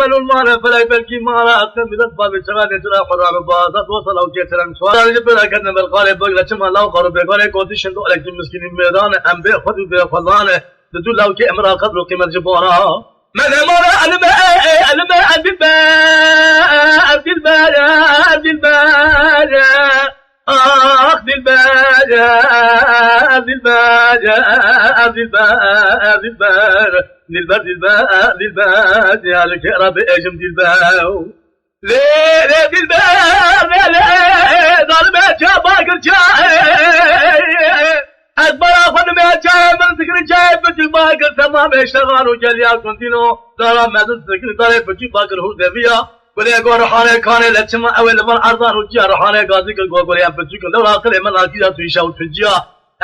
يقبل المال فلا يبكي مالا أكثر من الباب الشغال يجرى حرام بازات وصل أو كيسرا سوالا يجب لكن بالقال بقى لما لا قرب بقى كوتي شندو عليك المسكين الميدان أم بيخذ بفضانه تدل لو كي أمر قدر قيمة جبارا من أمر الماء دلبار يا لك ربي اجم دلبار ليه دلبار ليه ظالم جا باكر جاي اكبر اخوان ما جاي من ذكر جاي بجي باكر تمام اشتغل وجل يا كنتينو دارا ما ذكر دارا بجي باكر هو دبيا ولا يقول رحانه كان لتما اول من ارضان وجا رحانه غازي كل يا بجي لو اخر من اكيد تشا وتجيا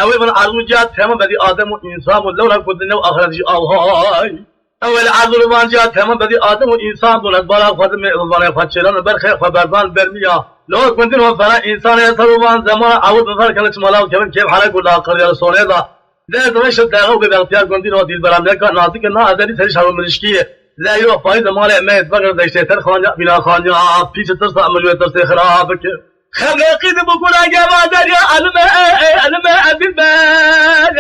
اول من ارض جا تمام بدي ادم وانسان لو كنت نو اخرج الله اول عذر ما جاء تمام بدي آدم وإنسان دون البلاغ فضل من إضبان فتشلون برخي خبردان برمية لو كنت وفنا إنسان يصرفان زمان عود بفرق لك ملاو كيف حالك ولا أقل يا رسول الله لا تمشي الداغو باختيار كنت ودي البرامج كان ناطق النا أدري سريش على الملشكية لا يروح فايد مال ما يتفقر دشتر خانجا بلا خانجا في ترسى عملوا ترسى خرابك خلقي بقول يا ما دري الماء بالبال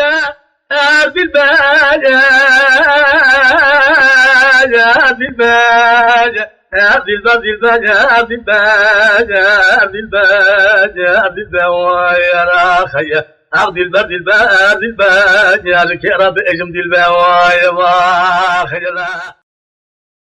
عبد الباج يا لك رب اجم دلباج